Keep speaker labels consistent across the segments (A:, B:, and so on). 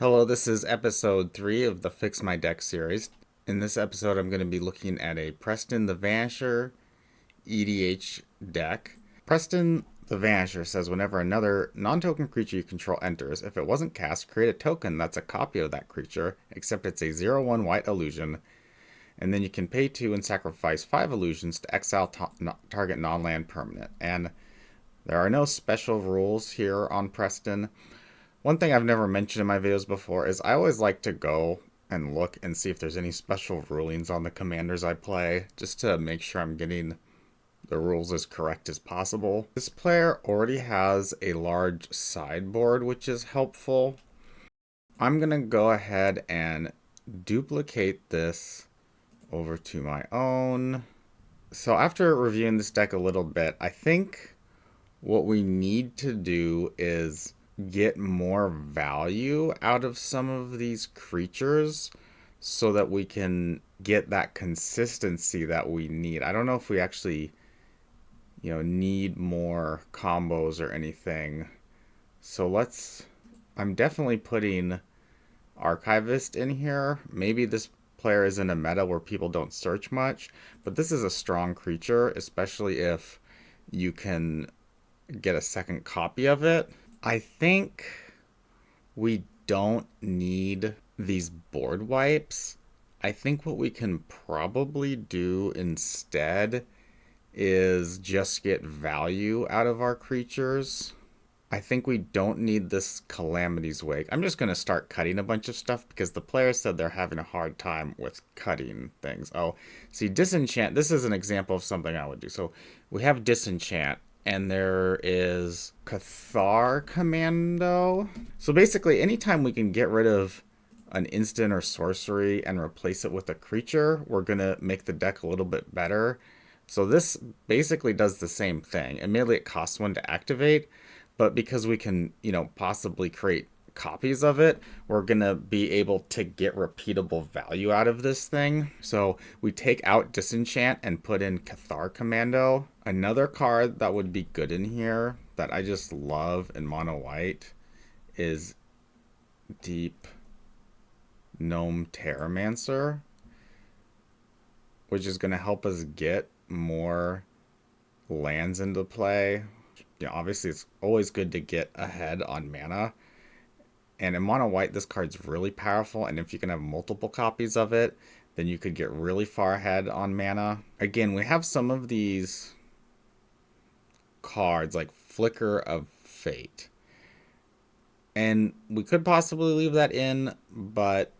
A: Hello, this is episode 3 of the Fix My Deck series. In this episode, I'm going to be looking at a Preston the Vanisher EDH deck. Preston the Vanisher says whenever another non-token creature you control enters, if it wasn't cast, create a token that's a copy of that creature, except it's a 0/1 white illusion, and then you can pay 2 and sacrifice 5 illusions to exile target non-land permanent. And there are no special rules here on Preston. One thing I've never mentioned in my videos before is I always like to go and look and see if there's any special rulings on the commanders I play, just to make sure I'm getting the rules as correct as possible. This player already has a large sideboard, which is helpful. I'm going to go ahead and duplicate this over to my own. So after reviewing this deck a little bit, I think what we need to do is get more value out of some of these creatures so that we can get that consistency that we need. I don't know if we actually, need more combos or anything. So I'm definitely putting Archivist in here. Maybe this player is in a meta where people don't search much, but this is a strong creature, especially if you can get a second copy of it. I think we don't need these board wipes. I think what we can probably do instead is just get value out of our creatures. I think we don't need this Calamity's Wake. I'm just going to start cutting a bunch of stuff because the players said they're having a hard time with cutting things. Oh, see, Disenchant. This is an example of something I would do. So we have Disenchant, and there is Cathar Commando. So basically, anytime we can get rid of an instant or sorcery and replace it with a creature, we're going to make the deck a little bit better. So this basically does the same thing. Admittedly, it costs 1 to activate, but because we can, possibly create copies of it, we're going to be able to get repeatable value out of this thing. So we take out Disenchant and put in Cathar Commando. Another card that would be good in here that I just love in mono white is Deep Gnome Terramancer, which is going to help us get more lands into play. Obviously it's always good to get ahead on mana. And in mono white, this card's really powerful, and if you can have multiple copies of it, then you could get really far ahead on mana. Again, we have some of these cards like Flicker of Fate. And we could possibly leave that in, but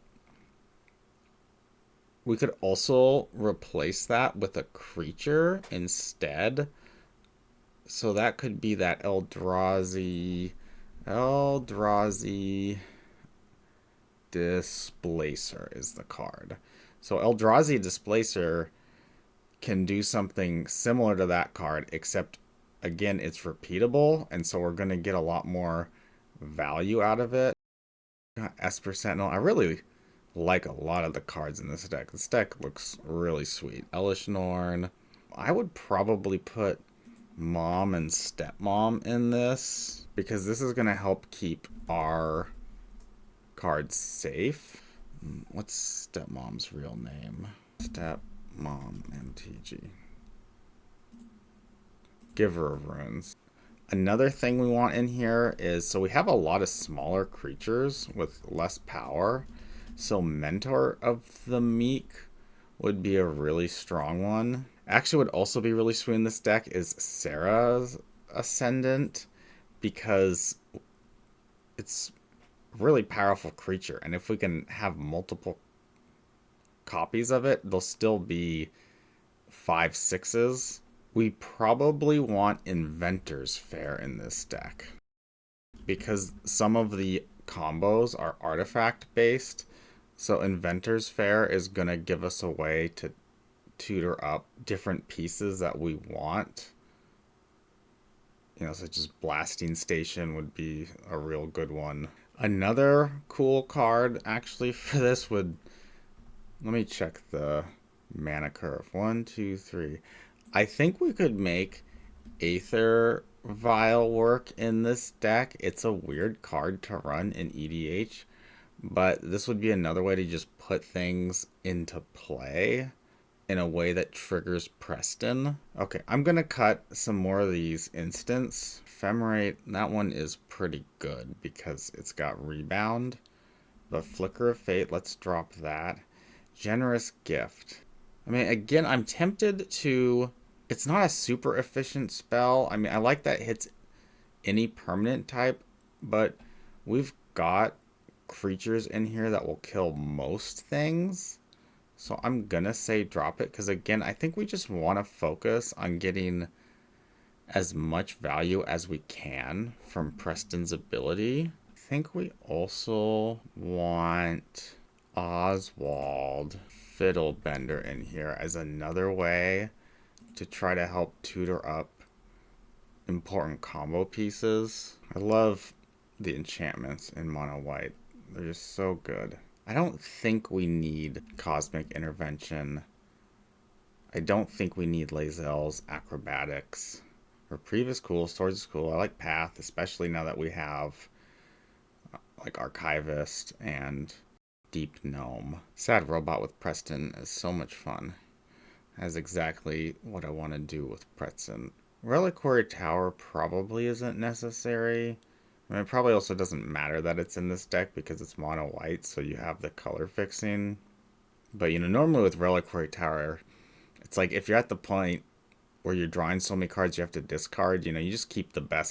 A: we could also replace that with a creature instead. So that could be that Eldrazi Displacer is the card. So Eldrazi Displacer can do something similar to that card, except again, it's repeatable, and so we're going to get a lot more value out of it. Esper Sentinel. I really like a lot of the cards in this deck. This deck looks really sweet. Elish Norn. I would probably put Mom and Stepmom in this because this is going to help keep our cards safe. What's Stepmom's real name? Stepmom MTG. Giver of Runes. Another thing we want in here is, so we have a lot of smaller creatures with less power. So Mentor of the Meek would be a really strong one. Actually, would also be really sweet in this deck is Sarah's Ascendant, because it's a really powerful creature, and if we can have multiple copies of it, they'll still be 5/6s. We probably want Inventor's Fair in this deck because some of the combos are artifact based. So Inventor's Fair is going to give us a way to tutor up different pieces that we want. Such as Blasting Station would be a real good one. Another cool card actually for this would, let me check the mana curve. 1, 2, 3. I think we could make Aether Vial work in this deck. It's a weird card to run in EDH, but this would be another way to just put things into play in a way that triggers Preston. Okay, I'm going to cut some more of these instants. Ephemerate, that one is pretty good because it's got rebound. But Flicker of Fate, let's drop that. Generous Gift. I mean, again, I'm tempted to... It's not a super efficient spell. I mean, I like that it hits any permanent type, but we've got creatures in here that will kill most things. So I'm gonna say drop it, because again, I think we just want to focus on getting as much value as we can from Preston's ability. I think we also want Oswald Fiddlebender in here as another way to try to help tutor up important combo pieces. I love the enchantments in mono white. They're just so good. I don't think we need Cosmic Intervention. I don't think we need Lae'zel's Acrobatics. Reprieve is cool, Storage is cool. I like Path, especially now that we have like Archivist and Deep Gnome. Sad Robot with Preston is so much fun. That's exactly what I want to do with Preston. Reliquary Tower probably isn't necessary. I mean, it probably also doesn't matter that it's in this deck because it's mono white, so you have the color fixing. But, you know, normally with Reliquary Tower, it's like if you're at the point where you're drawing so many cards you have to discard, you know, you just keep the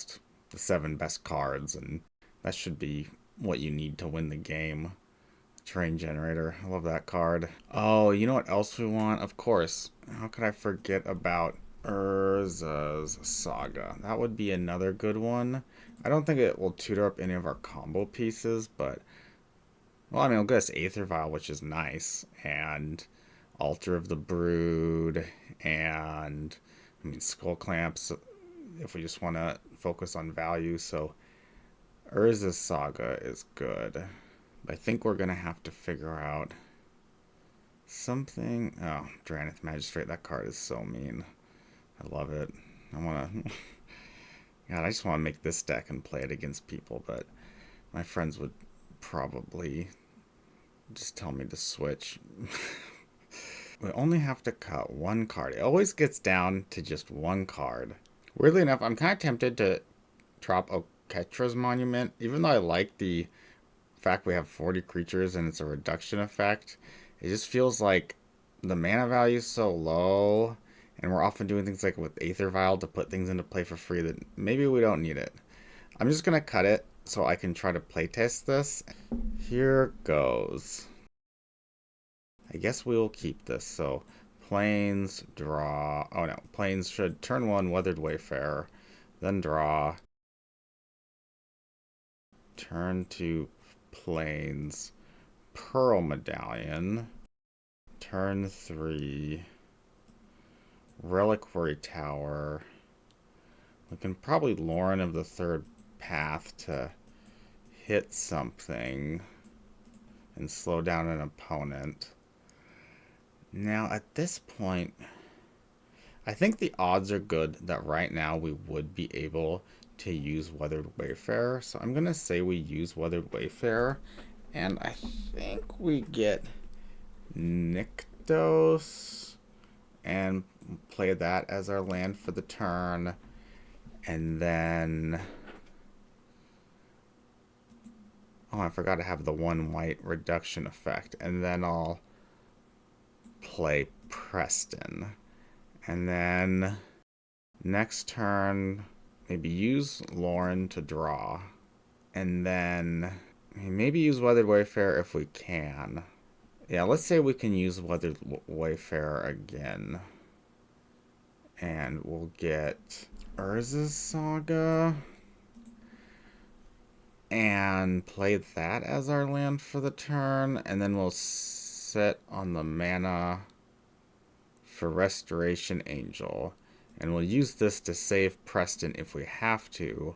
A: 7 best cards, and that should be what you need to win the game. Terrain Generator, I love that card. Oh, you know what else we want? Of course, how could I forget about Urza's Saga? That would be another good one. I don't think it will tutor up any of our combo pieces, but... Well, I mean, it'll get us Aether Vial, which is nice, and Altar of the Brood, and... I mean, Skull Clamps, if we just want to focus on value, so... Urza's Saga is good. I think we're going to have to figure out something... Oh, Dranith Magistrate, that card is so mean. I love it. I want to... God, I just want to make this deck and play it against people, but my friends would probably just tell me to switch. We only have to cut one card. It always gets down to just one card. Weirdly enough, I'm kind of tempted to drop Oketra's Monument, even though I like the fact we have 40 creatures and it's a reduction effect. It just feels like the mana value is so low, and we're often doing things like with Aether Vial to put things into play for free that maybe we don't need it. I'm just going to cut it so I can try to playtest this. Here goes. I guess we will keep this. So Plains, draw. Oh no, Plains should turn 1 Weathered Wayfarer, then draw. Turn 2 Plains, Pearl Medallion. Turn 3 Reliquary Tower. We can probably Lauren of the Third Path to hit something and slow down an opponent. Now, at this point, I think the odds are good that right now we would be able to use Weathered Wayfarer. So I'm going to say we use Weathered Wayfarer. And I think we get Nykthos and play that as our land for the turn. And then... Oh, I forgot to have the 1 white reduction effect. And then I'll play Preston. And then next turn, maybe use Lauren to draw. And then maybe use Weathered Wayfarer if we can. Yeah, let's say we can use Weathered Wayfarer again. And we'll get Urza's Saga. And play that as our land for the turn. And then we'll sit on the mana for Restoration Angel. And we'll use this to save Preston if we have to.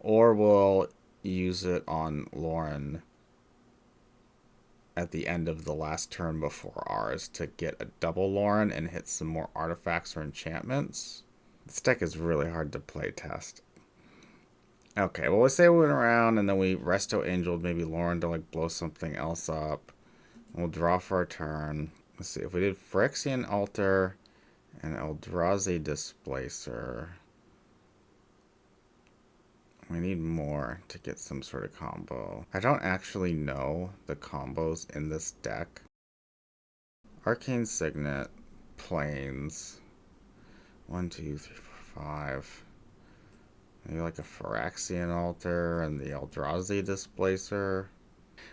A: Or we'll use it on Lauren at the end of the last turn before ours to get a double Lauren and hit some more artifacts or enchantments. This deck is really hard to play test. Okay, well, let's say we went around and then we Resto Angeled maybe Lauren to like blow something else up. We'll draw for our turn. Let's see, if we did Phyrexian Altar and Eldrazi Displacer, we need more to get some sort of combo. I don't actually know the combos in this deck. Arcane Signet, Plains, 1, 2, 3, 4, 5. Maybe like a Phyrexian Altar and the Eldrazi Displacer.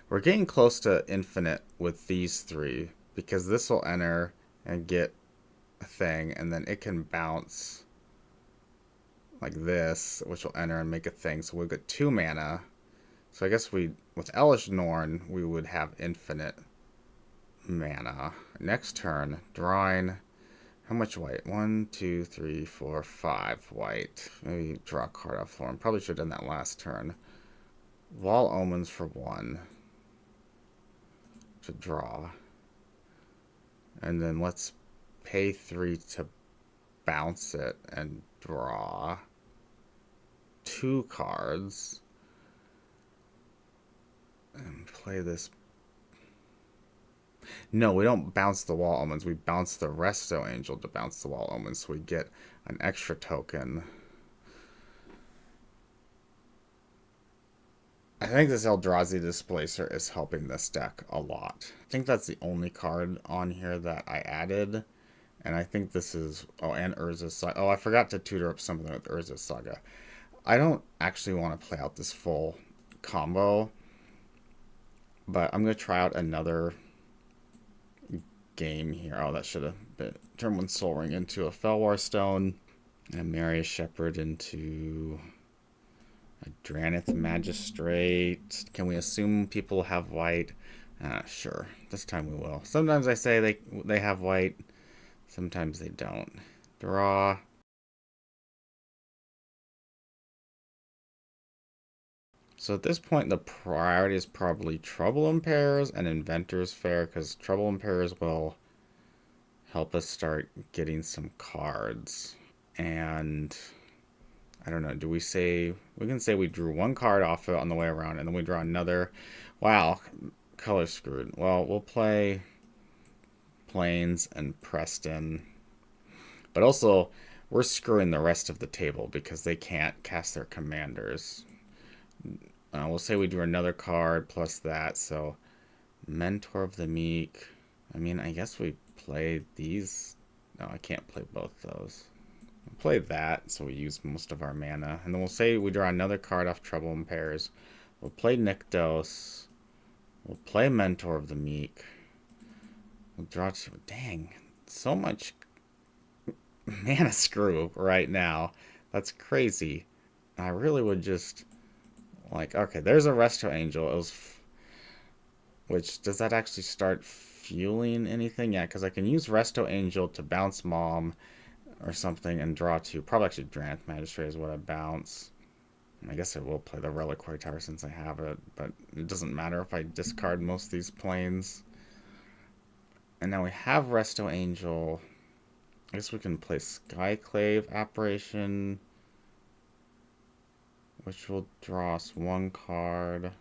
A: We're getting close to infinite with these three because this will enter and get a thing, and then it can bounce like this, which will enter and make a thing. So we'll get 2 mana. So I guess with Elish Norn, we would have infinite mana. Next turn, drawing. How much white? 1, 2, 3, 4, 5 white. Maybe draw a card off Lauren. Probably should have done that last turn. Wall Omens for 1 to draw. And then let's pay 3 to bounce it and draw 2 cards. And play this. No, we don't bounce the Wall Omens. We bounce the Resto Angel to bounce the Wall Omens, so we get an extra token. I think this Eldrazi Displacer is helping this deck a lot. I think that's the only card on here that I added. And I think this is... Oh, and Urza's Saga. Oh, I forgot to tutor up something with Urza's Saga. I don't actually want to play out this full combo. But I'm going to try out another game here. Oh, that should have been... Turn 1 Soul Ring into a Felwar Stone. And Marius Shepherd into... a Dranith Magistrate. Can we assume people have white? Sure. This time we will. Sometimes I say they have white. Sometimes they don't. Draw. So at this point, the priority is probably Trouble in Pairs and Inventor's Fair, because Trouble in Pairs will help us start getting some cards. And... I don't know, do we say... We can say we drew 1 card off it on the way around, and then we draw another. Wow, color screwed. Well, we'll play Plains and Preston. But also, we're screwing the rest of the table because they can't cast their commanders. We'll say we drew another card plus that, so... Mentor of the Meek. I mean, I guess we play these... No, I can't play both those. Play that, so we use most of our mana. And then we'll say we draw another card off Trouble in Pairs. We'll play Nykthos. We'll play Mentor of the Meek. We'll draw... Dang, so much mana screw right now. That's crazy. I really would just... Like, okay, there's a Resto Angel. It was... Which, does that actually start fueling anything? Yeah, because I can use Resto Angel to bounce Mom... or something and draw 2. Probably actually Dranith Magistrate is what I bounce. I guess I will play the Reliquary Tower since I have it, but it doesn't matter if I discard most of these planes. And now we have Resto Angel. I guess we can play Skyclave Apparition, which will draw us 1 card.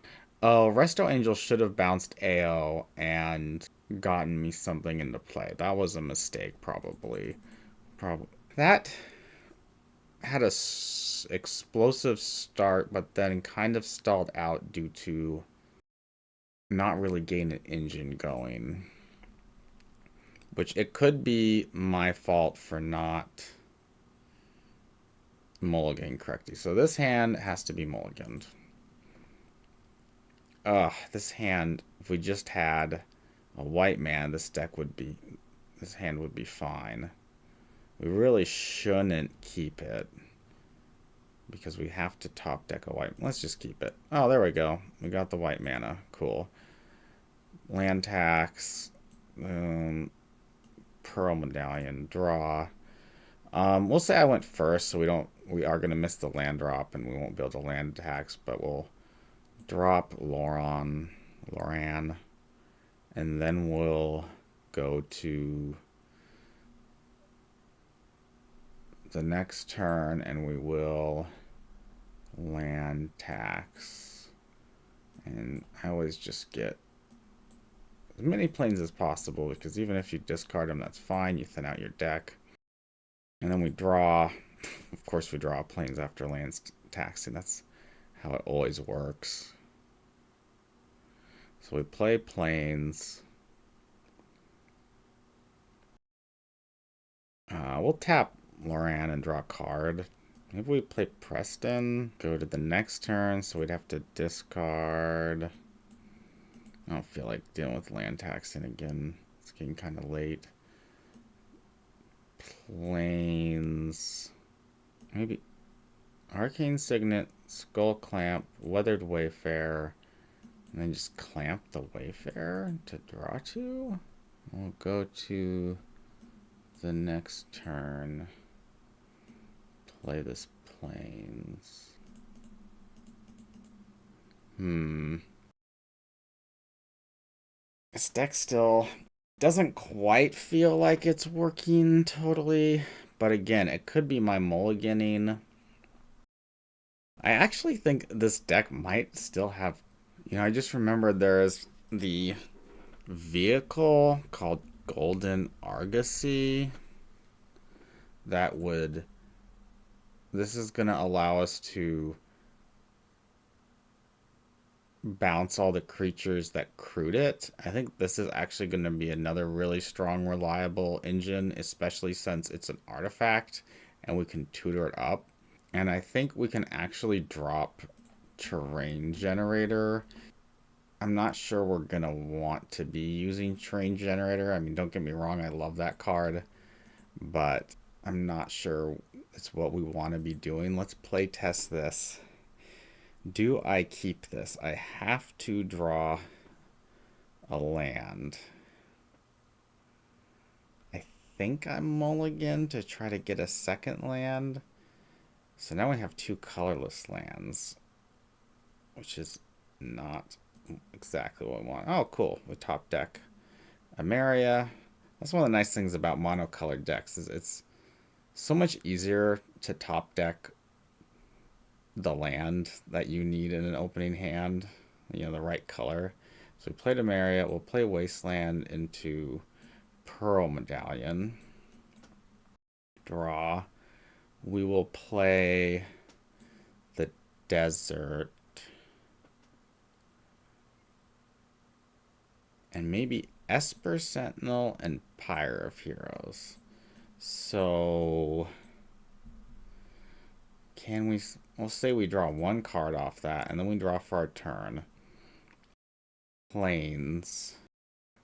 A: Oh, Resto Angel should have bounced AO and gotten me something into play. That was a mistake, probably. That had a explosive start, but then kind of stalled out due to not really getting an engine going. Which it could be my fault for not mulliganing correctly. So this hand has to be mulliganed. This hand, if we just had a white man, this hand would be fine. We really shouldn't keep it because we have to top deck a white. Let's just keep it. Oh, there we go. We got the white mana. Cool. Land tax. Pearl Medallion. Draw. We'll say I went first, so we are going to miss the land drop and we won't be able to land tax, but we'll drop Loran, and then we'll go to the next turn and we will land tax. And I always just get as many planes as possible, because even if you discard them, that's fine. You thin out your deck. And then we draw. Of course, we draw planes after lands taxing. That's how it always works. So we play planes. We'll tap Loran and draw a card. Maybe we play Preston, go to the next turn, so we'd have to discard. I don't feel like dealing with land taxing again. It's getting kind of late. Planes. Maybe Arcane Signet, Skull Clamp, Weathered Wayfarer, and then just clamp the Wayfarer to draw to. We'll go to the next turn. Play this planes. This deck still doesn't quite feel like it's working totally, but again, it could be my mulliganing. I actually think this deck might still have, I just remembered there's the vehicle called Golden Argosy that would, this is going to allow us to bounce all the creatures that crewed it. I think this is actually going to be another really strong, reliable engine, especially since it's an artifact and we can tutor it up. And I think we can actually drop Terrain Generator. I'm not sure we're going to want to be using Terrain Generator. I mean, don't get me wrong, I love that card, but I'm not sure it's what we want to be doing. Let's play test this. Do I keep this? I have to draw a land. I think I'm mulligan to try to get a second land. So now we have two colorless lands, which is not exactly what we want. Oh, cool. We top deck Amaria. That's one of the nice things about monocolored decks, is it's so much easier to top deck the land that you need in an opening hand, the right color. So we played Amaria. We'll play Wasteland into Pearl Medallion. Draw. We will play the Desert. And maybe Esper Sentinel and Pyre of Heroes. So can we'll say we draw one card off that, and then we draw for our turn. Planes.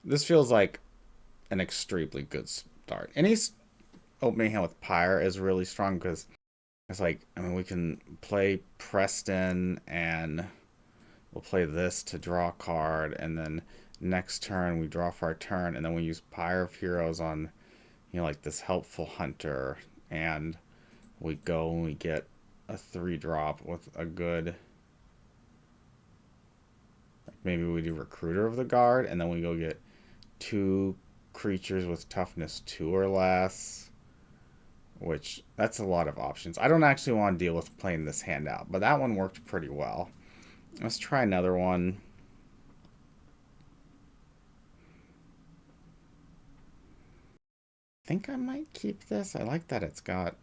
A: This feels like an extremely good start. Any opening hand with Pyre is really strong, because it's like, we can play Preston, and we'll play this to draw a card, and then next turn we draw for our turn, and then we use Pyre of Heroes on, like this helpful hunter, and we go and we get a 3-drop with a good, maybe we do Recruiter of the Guard, and then we go get 2 creatures with toughness 2 or less, which that's a lot of options. I don't actually want to deal with playing this hand out, but that one worked pretty well. Let's try another one. I think I might keep this. I like that it's got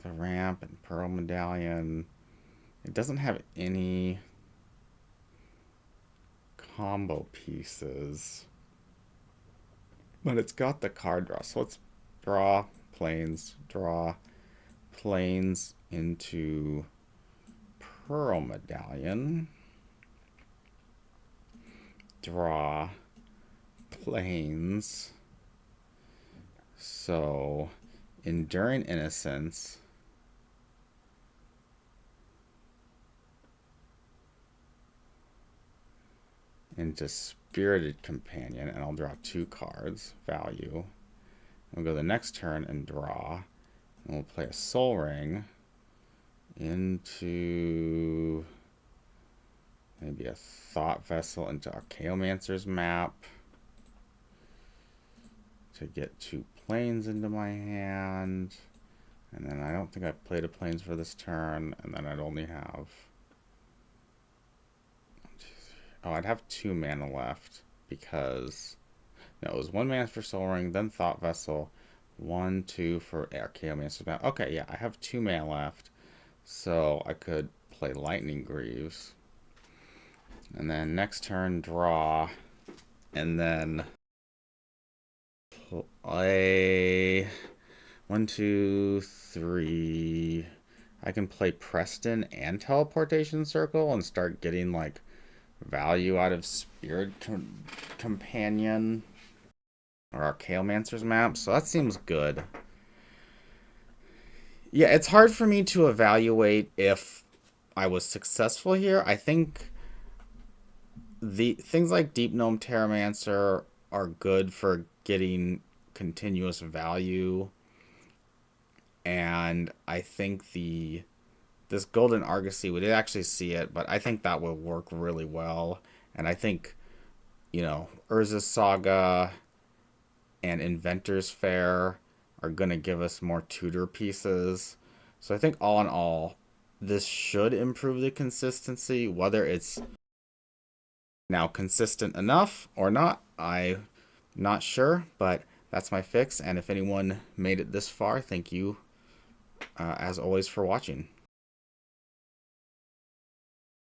A: the ramp and Pearl Medallion. It doesn't have any combo pieces, but it's got the card draw. So let's draw planes into Pearl Medallion. Draw planes. So Enduring Innocence. Into Spirited Companion, and I'll draw 2 cards, value. We'll go the next turn and draw, and we'll play a Soul Ring into maybe a Thought Vessel into Archaeomancer's Map to get 2 planes into my hand. And then I don't think I played a planes for this turn, and then I'd only have... Oh, I'd have 2 mana left, because... No, it was 1 mana for Soul Ring, then Thought Vessel, 1, 2 for Archaeomancer's Map. Okay, yeah, I have 2 mana left, so I could play Lightning Greaves. And then next turn, draw, and then play 1, 2, 3. I can play Preston and Teleportation Circle and start getting like value out of Spirit Companion or Archaeomancer's Map. So that seems good. Yeah, it's hard for me to evaluate if I was successful here. I think the things like Deep Gnome Terramancer are good for getting continuous value, and I think this Golden Argosy, we did actually see it, but I think that will work really well. And I think, Urza's Saga and Inventor's Fair are going to give us more tutor pieces. So I think all in all, this should improve the consistency. Whether it's now consistent enough or not, I'm not sure, but that's my fix. And if anyone made it this far, thank you, as always, for watching.